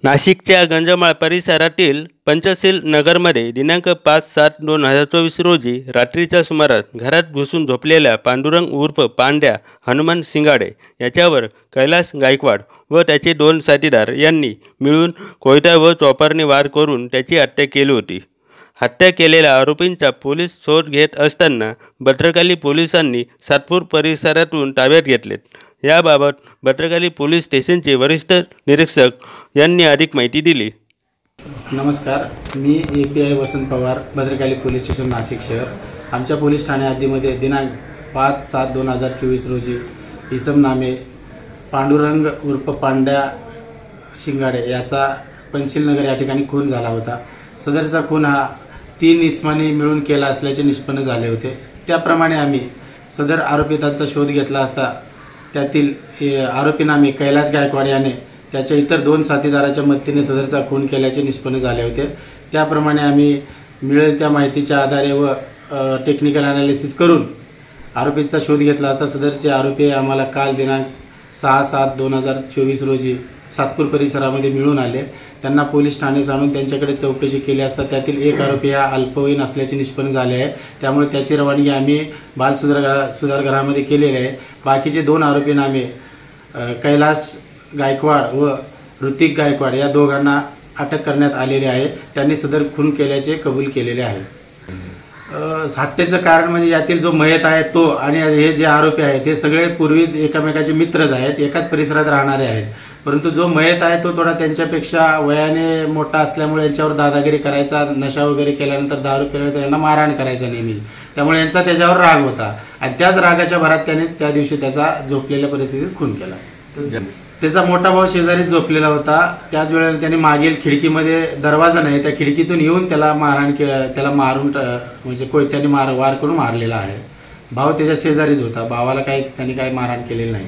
नाशिकच्या गंजमाळ परिसरातील पंचशील नगरमध्ये दिनांक 5/7/2024 रोजी रात्रीच्या सुमारास घरात घुसून झोपलेल्या पांडुरंग उर्फ पांड्या हनुमान शिंगाडे याच्यावर कैलास गायकवाड व त्याचे 2 साथीदार यांनी मिळून कोयता व चॉपरने वार करून त्याची हत्या केली होती। हत्या केलेल्या आरोपींचा पोलीस शोध घेत असताना भद्रकाली पोलिसांनी सातपूर परिसरातून ताब्यात घेतलेत। याबाबत भद्रकाली पोलीस स्टेशनचे वरिष्ठ निरीक्षक यांनी अधिक माहिती दिली। नमस्कार, मी API वसंत पवार, भद्रकाली पोलीस स्टेशन नाशिक शहर। आमच्या पोलीस ठाणे हद्दीमध्ये दिनांक 5/7/2024 रोजी इसम नामे पांडुरंग उर्फ पांड्या शिंगाडे याचा पंचशील नगर या ठिकाणी खून झाला होता। सदरचा खून हा 3 इसमांनी मिळून केला असल्याचे निष्पन्न झाले होते। त्याप्रमाणे आम्ही सदर आरोपितांचा शोध घेतला असता त्यातील आरोपी नामे कैलास गायकवाड याने त्याच्या इतर 2 साथीदाराच्या मदतीने सदरचा खून केल्याचे निष्पन्न झाले होते। त्याप्रमाणे आम्ही मिळेल त्या माहितीच्या आधारे व टेक्निकल अनालिसिस करून आरोपीचा शोध घेतला असता सदरचे आरोपी आम्हाला काल दिनांक 6/7/2024 रोजी सातपूर परिसरामध्ये मिळून आले। त्यांना पोलीस ठाण्यात आणून त्यांच्याकडे चौकशी केली असता त्यातील एक आरोपी हा अल्पवयीन असल्याचे निष्पन्न झाले आहे। त्यामुळे त्याची रवानगी आम्ही बाल सुधारगृहामध्ये केलेली आहे। बाकीचे 2 आरोपी नामे कैलास गायकवाड व ऋतिक गायकवाड या दोघांना अटक करण्यात आलेली आहे। त्यांनी सदर खून केल्याचे कबूल केलेले आहे। हत्येचं कारण म्हणजे यातील जो मयत आहे तो आणि हे जे आरोपी आहेत हे सगळे पूर्वी एकमेकाचे मित्रच आहेत, एकाच परिसरात राहणारे आहेत। परंतु जो मयत आहे तो थोडा त्यांच्यापेक्षा वयाने मोठा असल्यामुळे यांच्यावर दादागिरी करायचा, नशा वगैरे केल्यानंतर दारू पिल्यानंतर यांना मारहाण करायचा नेहमी, त्यामुळे यांचा त्याच्यावर राग होता आणि त्याच रागाच्या भरात त्याने त्या दिवशी त्याचा झोपलेल्या परिस्थितीत खून केला। त्याचा मोठा भाऊ शेजारी झोपलेला होता। त्याच वेळेला त्याने मागील खिडकीमध्ये दरवाजा नाही त्या खिडकीतून येऊन त्याला मारहाण त्याला मारून म्हणजे कोयत्याने वार करून मारलेला आहे। भाऊ त्याच्या शेजारीच होता, भावाला त्यांनी काही मारहाण केलेली नाही।